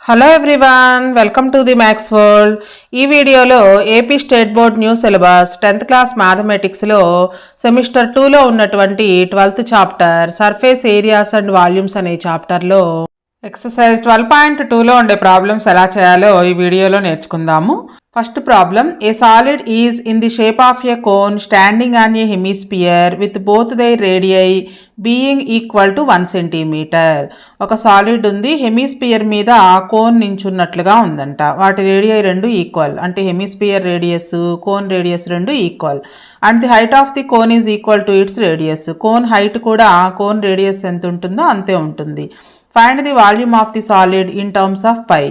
Hello everyone, welcome to the maths world. ఈ వీడియోలో AP state board new syllabus 10th class మ్యాథమెటిక్స్లో semester 2లో ఉన్నటువంటి 12th chapter surface areas and volumes అనే చాప్టర్లో ఎక్సర్సైజ్ 12.2లో ఉండే ప్రాబ్లమ్స్ ఎలా చేయాలో ఈ వీడియోలో నేర్చుకుందాము. First problem, a solid is in the shape of a cone standing on a hemisphere with both their radii being equal to 1 centimetre. ఒక solid ఉంది, హెమిస్పియర్ మీద కోన్ నించున్నట్లుగా ఉందంట. వాటి రేడియై రెండు ఈక్వల్, అంటే హెమిస్పియర్ రేడియస్ కోన్ రేడియస్ రెండు equal. And the height of the cone is equal to its radius. Cone height కూడా కోన్ రేడియస్ ఎంత ఉంటుందో అంతే ఉంటుంది. Find the volume of the solid in terms of pi.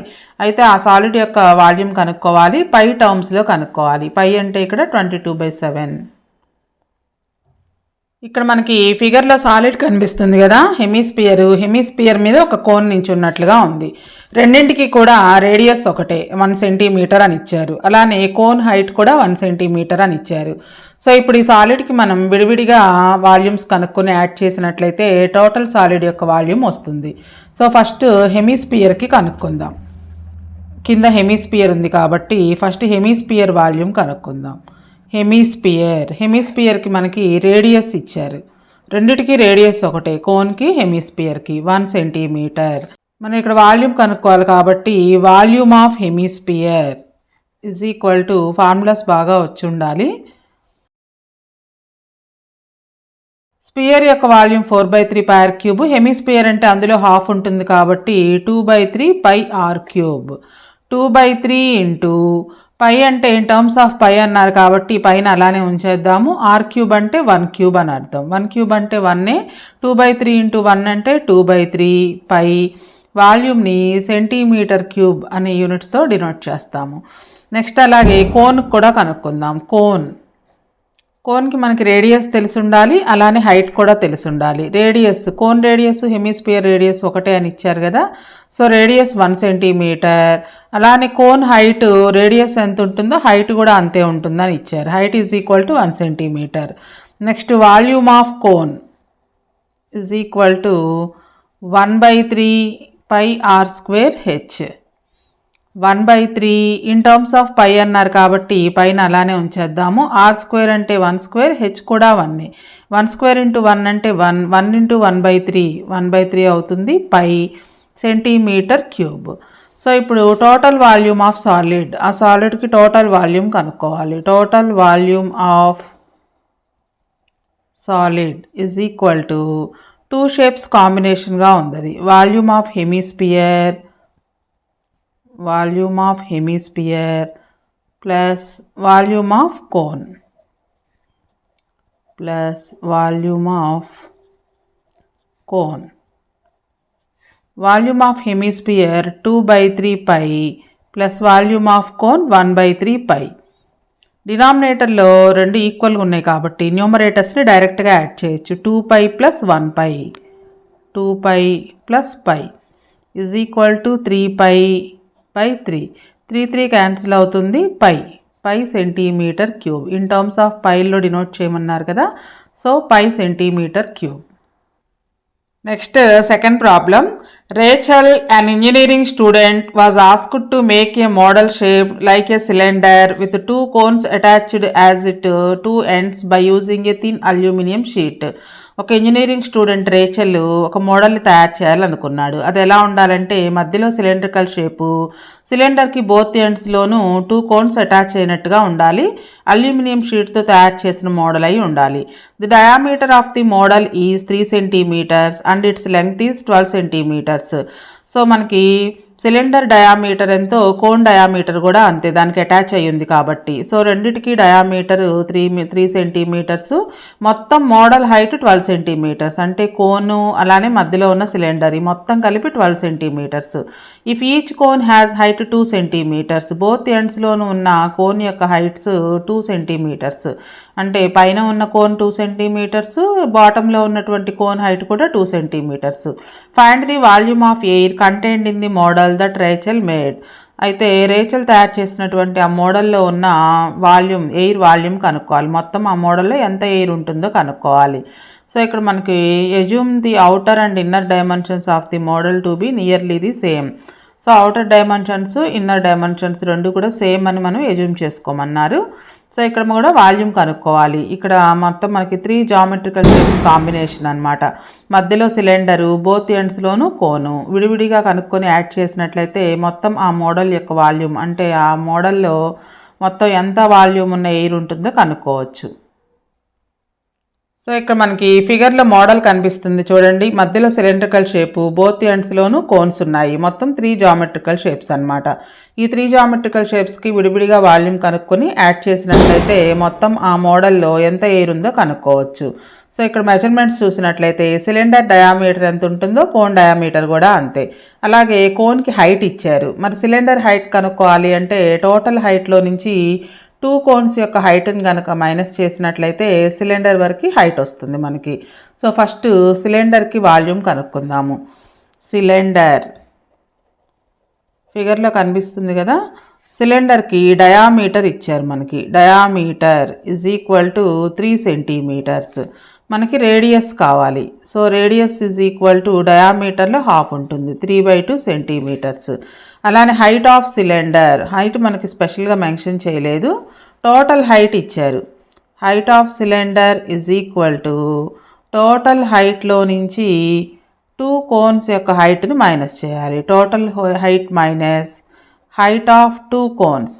అయితే ఆ solid యొక్క volume కనుక్కోవాలి, పై టర్మ్స్లో కనుక్కోవాలి. పై అంటే ఇక్కడ 22/7. ఇక్కడ మనకి ఫిగర్లో సాలిడ్ కనిపిస్తుంది కదా, హెమిస్పియర్ మీద ఒక కోన్ నుంచి ఉన్నట్లుగా ఉంది. రెండింటికి కూడా రేడియస్ ఒకటే, 1 సెంటీమీటర్ అని ఇచ్చారు. అలానే కోన్ హైట్ కూడా 1 సెంటీమీటర్ అని ఇచ్చారు. సో ఇప్పుడు ఈ సాలిడ్కి మనం విడివిడిగా వాల్యూమ్స్ కనుక్కొని యాడ్ చేసినట్లయితే టోటల్ సాలిడ్ యొక్క వాల్యూమ్ వస్తుంది. సో ఫస్ట్ హెమిస్పియర్కి కనుక్కుందాం. కింద హెమిస్పియర్ ఉంది కాబట్టి ఫస్ట్ హెమిస్పియర్ వాల్యూమ్ కనుక్కుందాం. హెమిస్పియర్కి మనకి రేడియస్ ఇచ్చారు. రెండిటికి రేడియస్ ఒకటే, కోన్కి హెమిస్పియర్కి 1 సెంటీమీటర్. మనం ఇక్కడ వాల్యూమ్ కనుక్కోవాలి కాబట్టి volume of hemisphere is equal to, formulas బాగా వచ్చి ఉండాలి. స్పియర్ యొక్క వాల్యూమ్ 4/3 పై క్యూబ్. హెమిస్పియర్ అంటే అందులో హాఫ్ ఉంటుంది కాబట్టి 2/3 పై ఆర్ క్యూబ్. 2/3 ఇంటూ పై అంటే ఇన్ టర్మ్స్ ఆఫ్ పై అన్నారు కాబట్టి పైన అలానే ఉంచేద్దాము. ఆర్ క్యూబ్ అంటే 1 క్యూబ్ అని అర్థం. 1 క్యూబ్ అంటే 1, 2/3 ఇంటూ 1 అంటే 2/3 పై. వాల్యూమ్ని సెంటీమీటర్ క్యూబ్ అనే యూనిట్స్తో డినోట్ చేస్తాము. నెక్స్ట్ అలాగే కోన్కి కూడా కనుక్కుందాం. కోన్కి మనకి రేడియస్ తెలిసి ఉండాలి, అలానే హైట్ కూడా తెలిసి ఉండాలి. కోన్ రేడియస్ హెమిస్పియర్ రేడియస్ ఒకటే అని ఇచ్చారు కదా, సో రేడియస్ 1 సెంటీమీటర్. అలానే కోన్ హైట్ రేడియస్ ఎంత ఉంటుందో హైట్ కూడా అంతే ఉంటుందని ఇచ్చారు. Height is equal to 1 centimetre. Next volume of cone is equal to 1/3 pi r square h. 1/3 in terms of pi అన్నారు కాబట్టి పైన అలానే ఉంచేద్దాము. ఆర్ స్క్వేర్ అంటే 1 స్క్వేర్, హెచ్ కూడా 1. 1 స్క్వేర్ ఇంటూ 1 అంటే 1 ఇంటూ 1/3 అవుతుంది పై సెంటీమీటర్ క్యూబ్. సో ఇప్పుడు total volume of solid, ఆ సాలిడ్కి టోటల్ వాల్యూమ్ కనుక్కోవాలి. Total volume of solid is equal to 2 shapes కాంబినేషన్గా ఉంది. అది volume of hemisphere plus volume of cone plus volume of cone. Volume of hemisphere 2/3 pi plus volume of cone 1/3 pi. డినామినేటర్లో రెండు ఈక్వల్గా ఉన్నాయి కాబట్టి న్యూమరేటర్స్ని డైరెక్ట్గా యాడ్ చేయొచ్చు. 2π plus 1π, 2π plus pi is equal to 3π/3. 3 cancel అవుతుంది. Pi centimetre cube. In terms of పైలో డినోట్ చేయమన్నారు కదా, so pi centimetre cube. Next second problem, Rachel, an engineering student, was asked to make a model shaped like a cylinder with 2 cones attached as it 2 ends by using a thin aluminum sheet. ఒక engineering student Rachel ఒక మోడల్ని తయారు చేయాలనుకున్నాడు. అది ఎలా ఉండాలంటే మధ్యలో cylindrical shape, సిలిండర్కి బోత్ ఎండ్స్లోనూ 2 కోన్స్ అటాచ్ అయినట్టుగా ఉండాలి. అల్యూమినియం షీట్తో తయారు చేసిన మోడల్ అయి ఉండాలి. The diameter of the model is 3 centimetres and its length is 12 centimetres. So మనకి సిలిండర్ డయామీటర్ ఎంతో కోన్ డయామీటర్ కూడా అంతే, దానికి అటాచ్ అయ్యింది కాబట్టి. సో రెండిటికి డయామీటర్ 3 సెంటీమీటర్స్. మొత్తం మోడల్ హైట్ 12 సెంటీమీటర్స్, అంటే కోను అలానే మధ్యలో ఉన్న సిలిండర్ మొత్తం కలిపి 12 centimetres. If each cone has height 2 centimetres, both ఎండ్స్లోనూ ఉన్న కోన్ యొక్క హైట్స్ 2 సెంటీమీటర్స్. అంటే పైన ఉన్న కోన్ 2 సెంటీమీటర్స్, బాటంలో ఉన్నటువంటి కోన్ హైట్ కూడా 2 centimetres. Find the volume of air contained in the model that Rachel made. అయితే రేచల్ తయారు చేసినటువంటి ఆ మోడల్లో ఉన్న ఎయిర్ వాల్యూమ్ కనుక్కోవాలి. మొత్తం ఆ మోడల్లో ఎంత ఎయిర్ ఉంటుందో కనుక్కోవాలి. సో ఇక్కడ మనకి assume the outer and inner dimensions of the model to be nearly the same. So outer dimensions inner dimensions రెండు కూడా సేమ్ అని మనం ఎజ్యూమ్ చేసుకోమన్నారు. సో ఇక్కడ కూడా వాల్యూమ్ కనుక్కోవాలి. ఇక్కడ మొత్తం మనకి 3 జామెట్రికల్ షేప్స్ కాంబినేషన్ అనమాట. మధ్యలో సిలిండరు, బోత్ ఎండ్స్లోనూ కోను విడివిడిగా కనుక్కొని యాడ్ చేసినట్లయితే మొత్తం ఆ మోడల్ యొక్క వాల్యూమ్, అంటే ఆ మోడల్లో మొత్తం ఎంత వాల్యూమ్ ఉన్న ఎయిర్ ఉంటుందో కనుక్కోవచ్చు. సో ఇక్కడ మనకి ఫిగర్లో మోడల్ కనిపిస్తుంది చూడండి. మధ్యలో సిలిండ్రికల్ షేపు, బోత్ ఎండ్స్లోనూ కోన్స్ ఉన్నాయి. మొత్తం 3 జామెట్రికల్ షేప్స్ అనమాట. ఈ 3 జామెట్రికల్ షేప్స్కి విడివిడిగా వాల్యూమ్ కనుక్కొని యాడ్ చేసినట్లయితే మొత్తం ఆ మోడల్లో ఎంత ఎయిర్ ఉందో కనుక్కోవచ్చు. సో ఇక్కడ మెజర్మెంట్స్ చూసినట్లయితే సిలిండర్ డయామీటర్ ఎంత ఉంటుందో కోన్ డయామీటర్ కూడా అంతే. అలాగే కోన్కి హైట్ ఇచ్చారు. మరి సిలిండర్ హైట్ కనుక్కోవాలి అంటే టోటల్ హైట్లో నుంచి 2 కోన్స్ యొక్క హైట్ని కనుక మైనస్ చేసినట్లయితే సిలిండర్ వరకు హైట్ వస్తుంది మనకి. సో ఫస్ట్ సిలిండర్కి వాల్యూమ్ కనుక్కుందాము. సిలిండర్ ఫిగర్లో కనిపిస్తుంది కదా. సిలిండర్కి డయామీటర్ ఇచ్చారు మనకి. Diameter is equal to 3 centimetres. మనకి రేడియస్ కావాలి. So radius is equal to డయామీటర్లో హాఫ్ ఉంటుంది, 3/2 సెంటీమీటర్స్. అలానే హైట్ ఆఫ్ సిలిండర్, హైట్ మనకి స్పెషల్గా మెన్షన్ చేయలేదు, టోటల్ హైట్ ఇచ్చారు. Height of cylinder is equal to total హైట్లో నుంచి 2 కోన్స్ యొక్క హైట్ని మైనస్ చేయాలి. Total height minus height of 2 cones.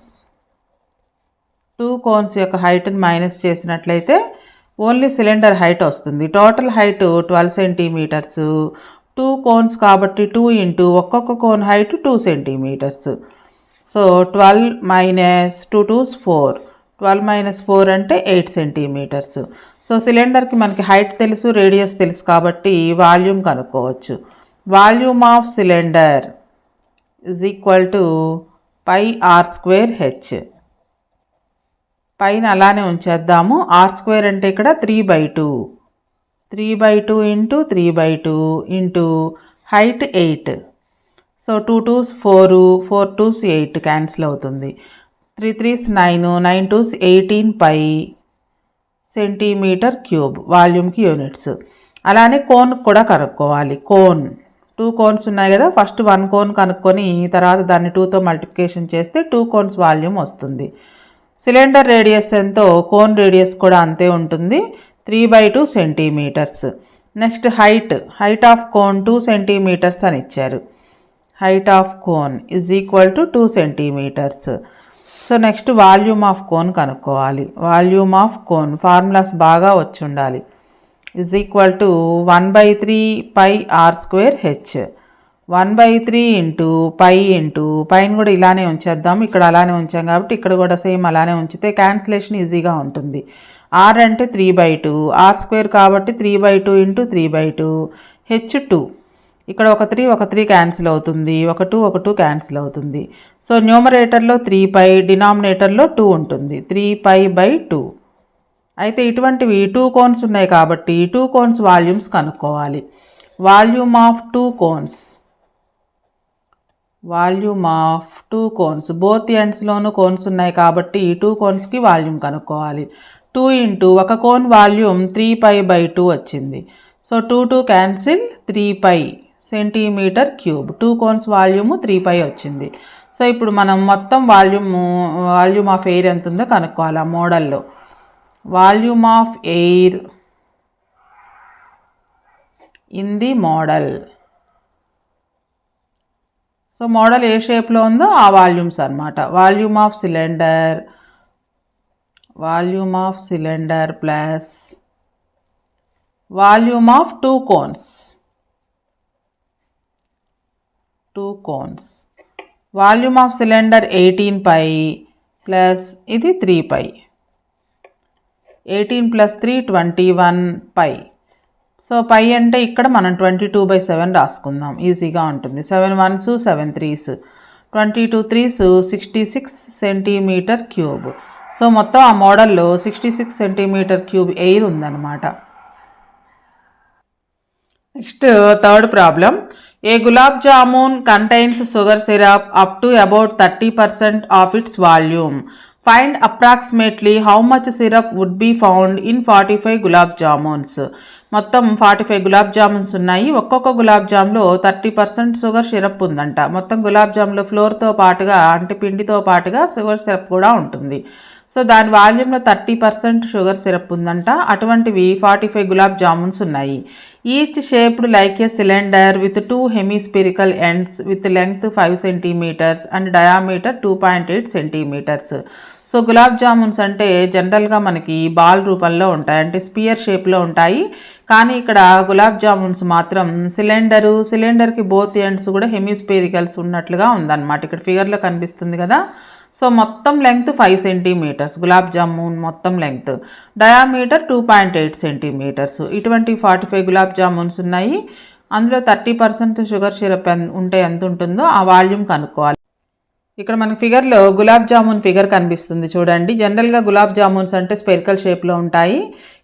2 cones యొక్క హైట్ని మైనస్ చేసినట్లయితే ఓన్లీ సిలిండర్ హైట్ వస్తుంది. Total height 12 centimetres. 2 కోన్స్ కాబట్టి 2 ఇంటూ ఒక్కొక్క cone height 2 centimetres. So 12 minus 2 2s 4. 12 minus 4 అంటే 8 సెంటీమీటర్స్. సో సిలిండర్కి మనకి హైట్ తెలుసు, రేడియస్ తెలుసు కాబట్టి వాల్యూమ్ కనుక్కోవచ్చు. Volume of cylinder is equal to πr²h. పైన అలానే ఉంచేద్దాము. r² అంటే ఇక్కడ 3/2. 3/2 into 3/2 into height 8. So 2 2s 4, 4 2s 8 cancel అవుతుంది. 3 3s 9, 9 2s 18 π సెంటీమీటర్ క్యూబ్ వాల్యూమ్కి యూనిట్స్. అలానే కోన్ కూడా కనుక్కోవాలి. కోన్ 2 కోన్స్ ఉన్నాయి కదా. ఫస్ట్ 1 కోన్ కనుక్కొని తర్వాత దాన్ని 2తో మల్టిప్లికేషన్ చేస్తే 2 కోన్స్ వాల్యూమ్ వస్తుంది. సిలిండర్ రేడియస్ ఎంతో కోన్ రేడియస్ కూడా అంతే ఉంటుంది, 3/2 centimetres. Next height of cone 2 centimetres అని ఇచ్చారు. Height of cone is equal to 2 centimetres. So next volume of cone కనుక్కోవాలి. వాల్యూమ్ ఆఫ్ కోన్ ఫార్ములాస్ బాగా వచ్చి ఉండాలి. Is equal to 1/3 πr²h. 1/3 into pi into పైన కూడా ఇలానే ఉంచేద్దాం. ఇక్కడ అలానే ఉంచాం కాబట్టి ఇక్కడ కూడా సేమ్ అలానే ఉంచితే క్యాన్సిలేషన్ ఈజీగా ఉంటుంది. r అంటే 3/2, r² కాబట్టి 3/2 ఇంటూ 3/2 h 2. ఇక్కడ ఒక 3 క్యాన్సిల్ అవుతుంది, ఒక 2 క్యాన్సిల్ అవుతుంది. సో న్యూమరేటర్లో 3π, డినామినేటర్లో 2 ఉంటుంది, 3π/2. అయితే ఇటువంటివి 2 కోన్స్ ఉన్నాయి కాబట్టి 2 కోన్స్ వాల్యూమ్స్ కనుక్కోవాలి. Volume of 2 cones. Volume of 2 cones, both ఎండ్స్లోనూ కోన్స్ ఉన్నాయి కాబట్టి 2 కోన్స్కి వాల్యూమ్ కనుక్కోవాలి. 2 ఇంటూ ఒక కోన్ వాల్యూమ్ 3π/2 వచ్చింది. So 2 cancel, 3π centimetre cube. 2 cones volume 3π వచ్చింది. సో ఇప్పుడు మనం మొత్తం వాల్యూమ్ ఆఫ్ ఎయిర్ ఎంత ఉందో కనుక్కోవాలి ఆ మోడల్లో. Volume of air in the model. So model ఏ షేప్లో ఉందో ఆ వాల్యూమ్స్ అనమాట. Volume of cylinder plus volume of 2 cones. Volume of cylinder 18π plus ఇది 3π. 18 + 3 21π. సో π అంటే ఇక్కడ మనం 22/7 రాసుకుందాం, ఈజీగా ఉంటుంది. 7 1s 7 3s 22 3s 66 centimetre cube. So మొత్తం ఆ మోడల్లో 66 సెంటీమీటర్ క్యూబ్ ఎయిర్ ఉందన్నమాట. Next third problem. A gulab jamun contains sugar syrup up to about 30% of it's volume. Find approximately how much syrup would be found in 45 gulab jamuns. మొత్తం 45 గులాబ్ జామున్స్ ఉన్నాయి. ఒక్కొక్క gulab జామ్లో 30% sugar syrup ఉందంట. మొత్తం గులాబ్ జామ్లో ఫ్లోర్తో పాటుగా అంటే పిండితో పాటుగా షుగర్ సిరప్ కూడా ఉంటుంది. సో దాని వాల్యూమ్లో 30% షుగర్ సిరప్ ఉందంట. అటువంటివి 45 గులాబ్ జామున్స్ ఉన్నాయి. Each shaped like a cylinder with 2 hemispherical ends with length 5 centimetres and diameter 2.8 centimetres. So gulab jamuns అంటే జనరల్గా మనకి బాల్ రూపంలో ఉంటాయి, అంటే స్పియర్ షేప్లో ఉంటాయి. కానీ ఇక్కడ గులాబ్ జామున్స్ మాత్రం సిలిండర్కి బోత్ ఎండ్స్ కూడా హెమిస్పెరికల్స్ ఉన్నట్లుగా ఉందన్నమాట. ఇక్కడ ఫిగర్లో కనిపిస్తుంది కదా. సో మొత్తం లెంగ్త్ 5 సెంటీమీటర్స్ గులాబ్ జామున్ మొత్తం లెంగ్త్, డయామీటర్ 2.8 సెంటీమీటర్స్. ఇటువంటి 45 గులాబ్ జామున్స్ ఉన్నాయి. అందులో 30% షుగర్ సిరప్ ఉంటే ఎంత ఉంటుందో ఆ వాల్యూమ్ కనుక్కోవాలి. ఇక్కడ మనకి ఫిగర్లో గులాబ్ జామున్ ఫిగర్ కనిపిస్తుంది చూడండి. జనరల్గా గులాబ్ జామున్స్ అంటే స్పెరికల్ షేప్లో ఉంటాయి,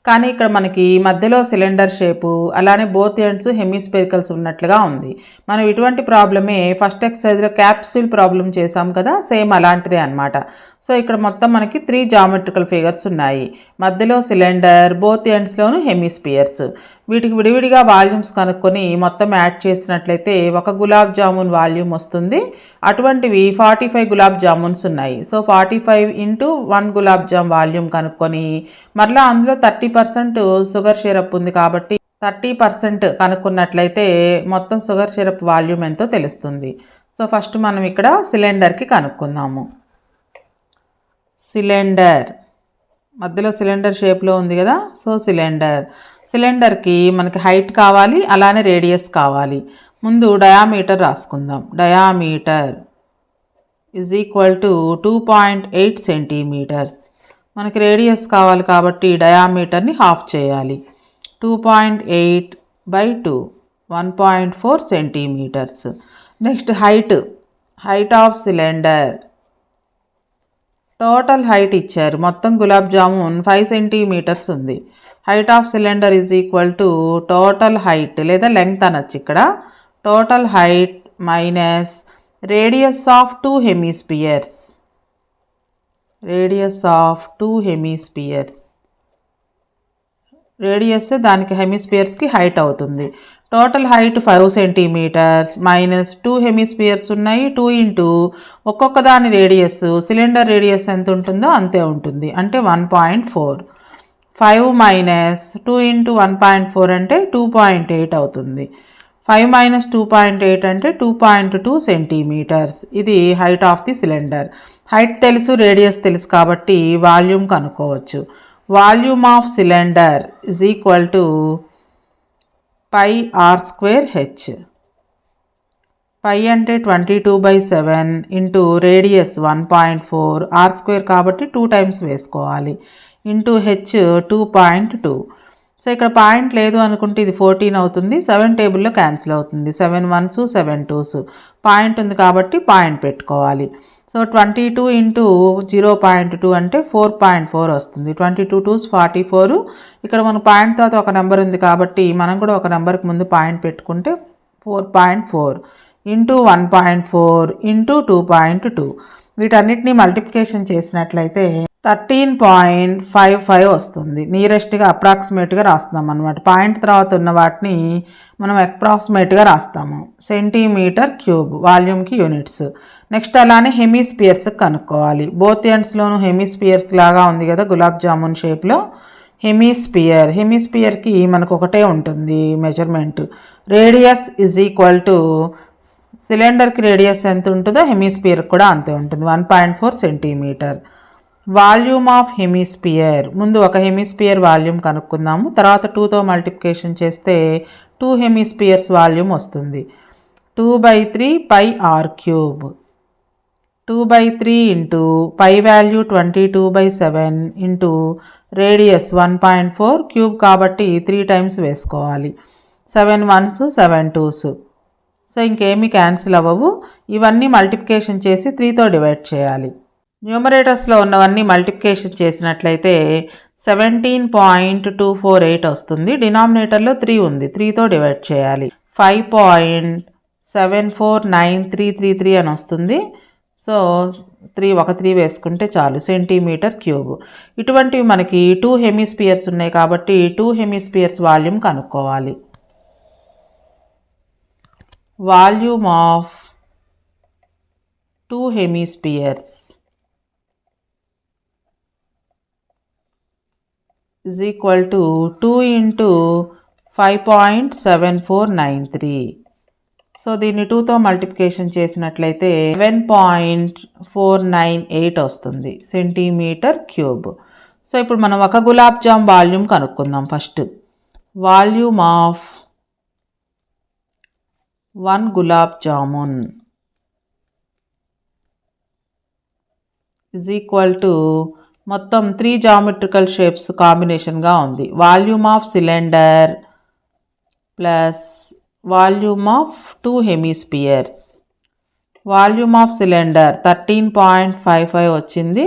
కానీ ఇక్కడ మనకి మధ్యలో సిలిండర్ షేపు, అలానే బోత్ ఎండ్స్ హెమిస్పెరికల్స్ ఉన్నట్లుగా ఉంది. మనం ఇటువంటి ప్రాబ్లమే ఫస్ట్ ఎక్సర్సైజ్లో క్యాప్సూల్ ప్రాబ్లం చేసాం కదా, సేమ్ అలాంటిదే అనమాట. సో ఇక్కడ మొత్తం మనకి 3 జామెట్రికల్ ఫిగర్స్ ఉన్నాయి. మధ్యలో సిలిండర్, బోత్ ఎండ్స్లోను హెమిస్పియర్స్. వీటికి విడివిడిగా వాల్యూమ్స్ కనుక్కొని మొత్తం యాడ్ చేసినట్లయితే ఒక గులాబ్ జామున్ వాల్యూమ్ వస్తుంది. అటువంటివి 45 గులాబ్ జామున్స్ ఉన్నాయి. సో 45 × 1 గులాబ్ జామ్ వాల్యూమ్ కనుక్కొని మరలా అందులో 30% షుగర్ సిరప్ ఉంది కాబట్టి 30% కనుక్కున్నట్లయితే మొత్తం షుగర్ సిరప్ వాల్యూమ్ ఎంతో తెలుస్తుంది. సో ఫస్ట్ మనం ఇక్కడ సిలిండర్కి కనుక్కుందాము. సిలిండర్ మధ్యలో సిలిండర్ షేప్లో ఉంది కదా. సో సిలిండర్కి మనకి హైట్ కావాలి, అలానే రేడియస్ కావాలి. ముందు డయామీటర్ రాసుకుందాం. Diameter is equal to 2.8 centimetres. మనకి రేడియస్ కావాలి కాబట్టి డయామీటర్ని హాఫ్ చేయాలి. 2.8/2 1.4 centimetres. Next height of cylinder. Total height ఇచ్చారు. మొత్తం గులాబ్ జామున్ 5 సెంటీమీటర్స్ ఉంది. Height of cylinder is equal to total height లేదా లెంగ్త్ అనొచ్చు ఇక్కడ. Total height minus radius of 2 hemispheres. Radius of 2 hemispheres. Radius దానికి హెమిస్పియర్స్కి హైట్ అవుతుంది. Total height 5 centimetres minus 2 hemispheres ఉన్నాయి. 2 × ఒక్కొక్క దాని రేడియస్, సిలిండర్ రేడియస్ ఎంత ఉంటుందో అంతే ఉంటుంది, అంటే 1.4. 5 - 2 × 1.4 అంటే 2.8 అవుతుంది. 5 - 2.8 అంటే 2.2 సెంటీమీటర్స్. ఇది height of the cylinder. Height తెలుసు, రేడియస్ తెలుసు కాబట్టి వాల్యూమ్ కనుక్కోవచ్చు. Volume of cylinder is equal to πr²h. π అంటే 22/7 ఇంటూ రేడియస్ 1.4, r² కాబట్టి 2 టైమ్స్ వేసుకోవాలి, ఇంటూ h 2.2. సో ఇక్కడ పాయింట్ లేదు అనుకుంటే ఇది 14 అవుతుంది. 7 టేబుల్లో క్యాన్సిల్ అవుతుంది. 7 1s 7 2s. పాయింట్ ఉంది కాబట్టి పాయింట్ పెట్టుకోవాలి. సో 22 × 0.2 అంటే 4.4 వస్తుంది. 22 2s 44. ఇక్కడ మన పాయింట్ తర్వాత ఒక నెంబర్ ఉంది కాబట్టి మనం కూడా ఒక నెంబర్కి ముందు పాయింట్ పెట్టుకుంటే 4.4 ఇంటూ 1.4 ఇంటూ 2.2. వీటన్నిటిని మల్టిప్లికేషన్ చేసినట్లయితే 13.55 వస్తుంది. నియరెస్ట్గా అప్రాక్సిమేట్గా రాస్తున్నాం అనమాట. పాయింట్ తర్వాత ఉన్న వాటిని మనం అప్రాక్సిమేట్గా రాస్తాము. సెంటీమీటర్ క్యూబ్ వాల్యూమ్కి యూనిట్స్. నెక్స్ట్ అలానే హెమిస్పియర్స్ కనుక్కోవాలి. బోత్ ఎండ్స్లోనూ హెమిస్పియర్స్ లాగా ఉంది కదా గులాబ్ జామున్ షేప్లో. హెమిస్పియర్కి మనకు ఒకటే ఉంటుంది measurement. Radius is equal to సిలిండర్కి రేడియస్ ఎంత ఉంటుందో హెమిస్పియర్కి కూడా అంతే ఉంటుంది, 1.4 సెంటీమీటర్. Volume of hemisphere. ముందు ఒక హెమిస్పియర్ వాల్యూమ్ కనుక్కుందాము, తర్వాత 2తో మల్టిప్లికేషన్ చేస్తే 2 హెమిస్పియర్స్ వాల్యూమ్ వస్తుంది. 2/3 πr³ 2/3 into pi value 22/7 into radius 1.4, cube కాబట్టి 3 టైమ్స్ వేసుకోవాలి. 7 1s 7 2s. సో ఇంకేమీ క్యాన్సిల్ అవ్వవు. ఇవన్నీ మల్టిప్లికేషన్ చేసి 3తో డివైడ్ చేయాలి. న్యూమరేటర్స్లో ఉన్నవన్నీ మల్టిప్లికేషన్ చేసినట్లయితే 17.248 వస్తుంది. డినామినేటర్లో 3 ఉంది, 3తో డివైడ్ చేయాలి. 5.749333 అని వస్తుంది. సో 3 వేసుకుంటే చాలు, సెంటీమీటర్ క్యూబ్. ఇటువంటివి మనకి 2 హెమిస్పియర్స్ ఉన్నాయి కాబట్టి 2 హెమిస్పియర్స్ వాల్యూమ్ కనుక్కోవాలి. Volume of 2 hemispheres is equal to 2 into 5.7493. So దీన్ని 2తో మల్టిప్లికేషన్ చేసినట్లయితే 7.498 వస్తుంది సెంటీమీటర్ క్యూబ్. సో ఇప్పుడు మనం ఒక గులాబ్ జామ్ వాల్యూమ్ కనుక్కుందాం. First volume of 1 gulab jamun is equal to మొత్తం 3 జామెట్రికల్ షేప్స్ కాంబినేషన్గా ఉంది. Volume of cylinder plus volume of 2 hemispheres. Volume of cylinder 13.55 వచ్చింది,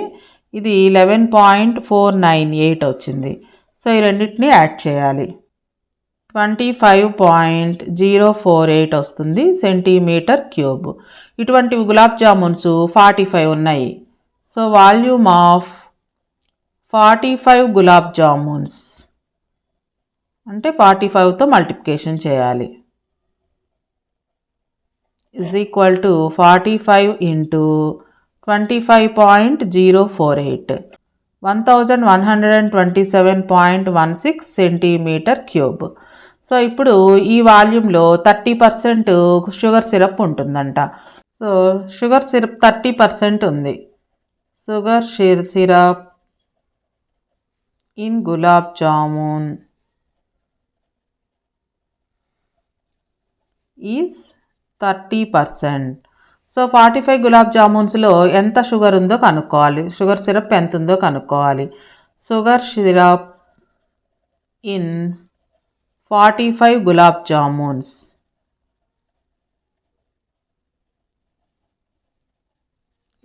ఇది 11.498 వచ్చింది. సో ఈ రెండింటిని యాడ్ చేయాలి. 25.048 వస్తుంది సెంటీమీటర్ క్యూబ్. ఇటువంటివి గులాబ్ జామున్స్ 45 ఉన్నాయి. So volume of 45 gulab jamuns అంటే 45తో మల్టిప్లికేషన్ చేయాలి. is equal to 45 into 25.048 1127.16 centimetre cube. So ఇప్పుడు ఈ వాల్యూమ్లో 30% షుగర్ సిరప్ ఉంటుందంట. సో షుగర్ సిరప్ 30% ఉంది. Sugar syrup in gulab jamun is 30%. So 45 gulab జామున్స్లో ఎంత షుగర్ ఉందో కనుక్కోవాలి, షుగర్ సిరప్ ఎంత ఉందో కనుక్కోవాలి. Sugar syrup in 45 gulab jamuns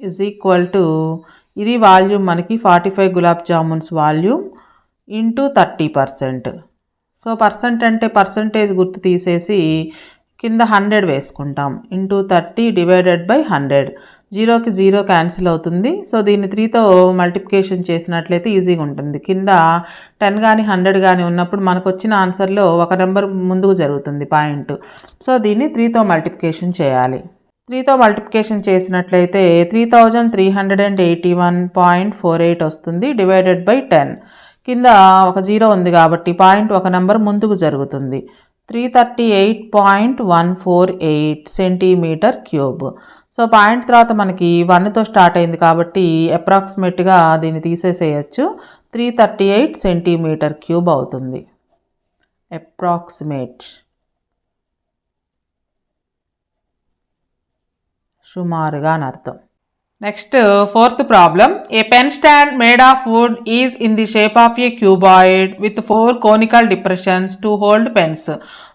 is equal to, ఇది వాల్యూమ్ మనకి 45 gulab jamuns volume into 30%. So percent అంటే పర్సంటేజ్ గుర్తు తీసేసి కింద 100 వేసుకుంటాం. Into 30 divided by 100. 0కి 0 క్యాన్సిల్ అవుతుంది. సో దీన్ని 3తో మల్టిప్లికేషన్ చేసినట్లయితే ఈజీగా ఉంటుంది. కింద 10 కానీ 100 కానీ ఉన్నప్పుడు మనకు వచ్చిన ఆన్సర్లో ఒక నెంబర్ ముందుకు జరుగుతుంది పాయింట్. సో దీన్ని 3తో మల్టిప్లికేషన్ చేయాలి. 3తో మల్టిప్లికేషన్ చేసినట్లయితే 3381.48 వస్తుంది డివైడెడ్ బై 10. కింద ఒక 0 ఉంది కాబట్టి పాయింట్ ఒక నెంబర్ ముందుకు జరుగుతుంది. 338.148 సెంటీమీటర్ క్యూబ్. సో పాయింట్ తర్వాత మనకి 1తో స్టార్ట్ అయింది కాబట్టి అప్రాక్సిమేట్గా దీన్ని తీసేసేయచ్చు. 338 సెంటీమీటర్ క్యూబ్ అవుతుంది. అప్రాక్సిమేట్ సుమారుగా అని అర్థం. Next 4th problem. A pen stand made of wood is in the shape of A cuboid with 4 conical depressions to hold pens.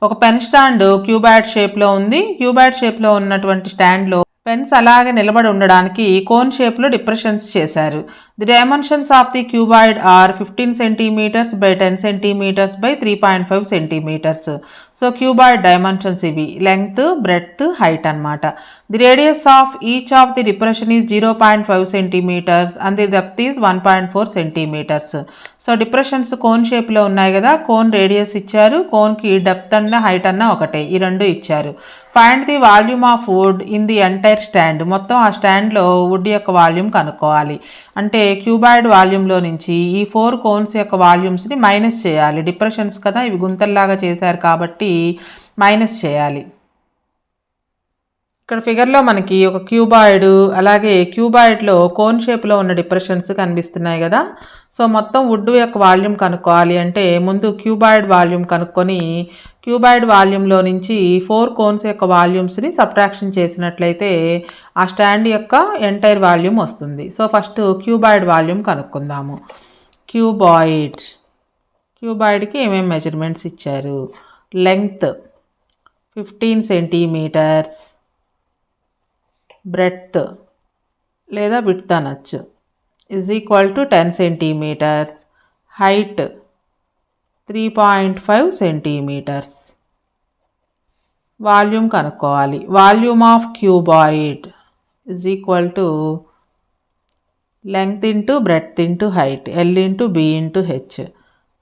ఒక పెన్ స్టాండ్ క్యూబాయిడ్ షేప్లో ఉంది. క్యూబాయిడ్ షేప్లో ఉన్నటువంటి స్టాండ్లో పెన్స్ అలాగే నిలబడి ఉండడానికి కోన్ షేప్లో డిప్రెషన్స్ చేశారు. The dimensions of the cuboid are 15 centimetres by 10 centimetres by 3.5 centimetres. So cuboid dimensions ఇవి, లెంగ్త్, బ్రెడ్త్, హైట్ అన్నమాట. The radius of each of the depression is 0.5 centimetres and the depth is 1.4 centimetres. So depressions cone షేప్లో ఉన్నాయి కదా, cone radius ఇచ్చారు, కోన్కి depth అన్న height అన్న ఒకటే, ఈ రెండు ఇచ్చారు. Find the volume of wood in the entire stand. మొత్తం ఆ స్టాండ్లో వుడ్ యొక్క వాల్యూమ్ కనుక్కోవాలి. అంటే క్యూబాయిడ్ వాల్యూమ్లో నుంచి ఈ 4 కోన్స్ యొక్క వాల్యూమ్స్ని మైనస్ చేయాలి. డిప్రెషన్స్ కదా, ఇవి గుంతల్లాగా చేశారు కాబట్టి మైనస్ చేయాలి. ఇక్కడ ఫిగర్లో మనకి ఒక క్యూబాయిడ్, అలాగే క్యూబాయిడ్లో కోన్ షేప్లో ఉన్న డిప్రెషన్స్ కనిపిస్తున్నాయి కదా. సో మొత్తం వుడ్ యొక్క వాల్యూమ్ కనుక్కోవాలి అంటే ముందు క్యూబాయిడ్ వాల్యూమ్ కనుక్కొని క్యూబాయిడ్ వాల్యూమ్లో నుంచి 4 కోన్స్ యొక్క వాల్యూమ్స్ని సబ్ట్రాక్షన్ చేసినట్లయితే ఆ స్టాండ్ యొక్క ఎంటైర్ వాల్యూమ్ వస్తుంది. సో ఫస్ట్ క్యూబాయిడ్ వాల్యూమ్ కనుక్కుందాము. క్యూబాయిడ్కి ఏమేమి మెజర్మెంట్స్ ఇచ్చారు? లెంగ్త్ 15 సెంటీమీటర్స్, బ్రెడ్త్ లేదా విడ్త్ అనొచ్చు is equal to 10 centimetres, height 3.5 centimetres. Volume కనుక్కోవాలి. Volume of cuboid is equal to length into breadth into height, L into B into H.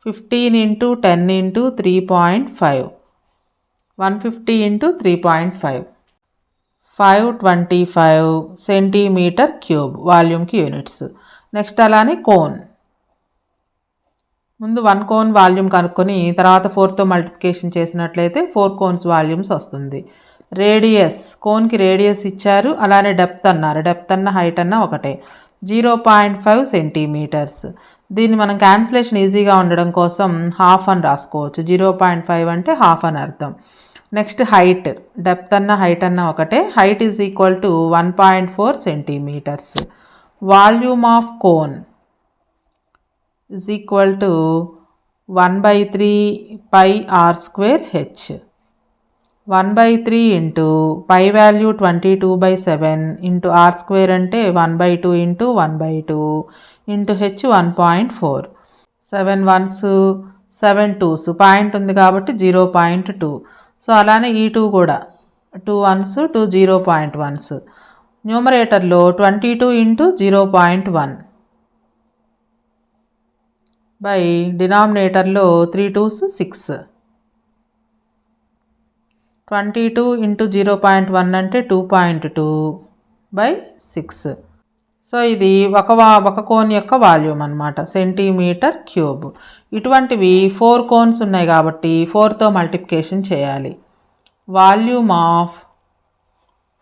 15 into 10 into 3.5, 150 into 3.5, 525 centimetre cube వాల్యూమ్కి units. Next అలానే cone, ముందు 1 cone volume కనుక్కొని తర్వాత 4తో multiplication చేసినట్లయితే 4 cones volumes వస్తుంది. Radius, కోన్కి radius ఇచ్చారు, అలానే depth అన్నారు, డెప్త్ అన్న హైట్ అన్న ఒకటే, 0.5 సెంటీమీటర్స్. దీన్ని మనం క్యాన్సిలేషన్ ఈజీగా ఉండడం కోసం హాఫ్ అని రాసుకోవచ్చు. 0.5 అంటే హాఫ్ అని అర్థం. నెక్స్ట్ హైట్, డెప్త్ అన్న హైట్ అన్న ఒకటే, height is equal to 1.4 centimetres. Volume of cone is equal to 1/3 pi r square h. 1/3 into pi value 22/7 into r square అంటే 1/2 into 1/2 into h 1.4. 7 ones 7 twos, point ఉంది కాబట్టి 0.2. So అలానే ఈ 2 కూడా 2 ones 2 0.1s. న్యూమరేటర్లో 22 into 0.1 by డినామినేటర్లో 3 2s 6. 22 into 0.1 అంటే 2.2 by 6. So ఇది ఒక కోన్ యొక్క వాల్యూమ్ అన్నమాట, సెంటీమీటర్ క్యూబ్. ఇటువంటివి 4 కోన్స్ ఉన్నాయి కాబట్టి 4తో మల్టిప్లికేషన్ చేయాలి. Volume of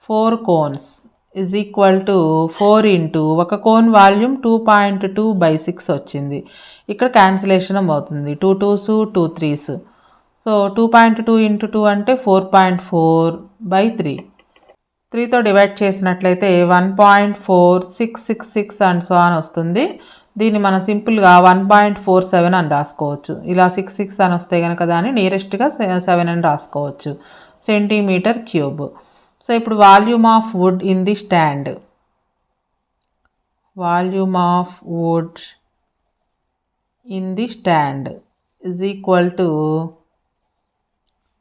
4 cones is equal to 4 into ఒక కోన్ వాల్యూమ్ 2.2 బై 6 వచ్చింది. ఇక్కడ క్యాన్సిలేషన్ అవుతుంది, 2 2s 2 3s. సో 2.2 into 2 అంటే 4.4 బై 3. 3తో డివైడ్ చేసినట్లయితే 1.4666 అండ్ సో అని వస్తుంది. దీన్ని మనం సింపుల్గా 1.47 అని రాసుకోవచ్చు. ఇలా 66 అని వస్తే కనుక దాన్ని నియరెస్ట్గా 7 అని రాసుకోవచ్చు, సెంటీమీటర్ క్యూబ్. సో ఇప్పుడు volume of wood in the stand, volume of wood in the stand is equal to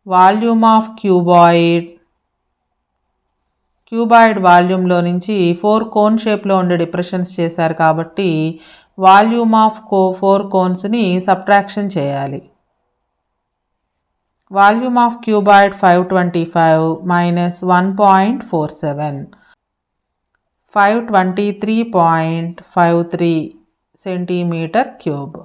volume of cuboid. Cuboid వాల్యూమ్లో నుంచి 4 కోన్ షేప్లో ఉండే డిప్రెషన్స్ చేశారు కాబట్టి వాల్యూమ్ ఆఫ్ 4 కోన్స్ని సబ్ట్రాక్షన్ చేయాలి. Volume of cuboid 525 minus 1.47, 523.53 centimetre cube.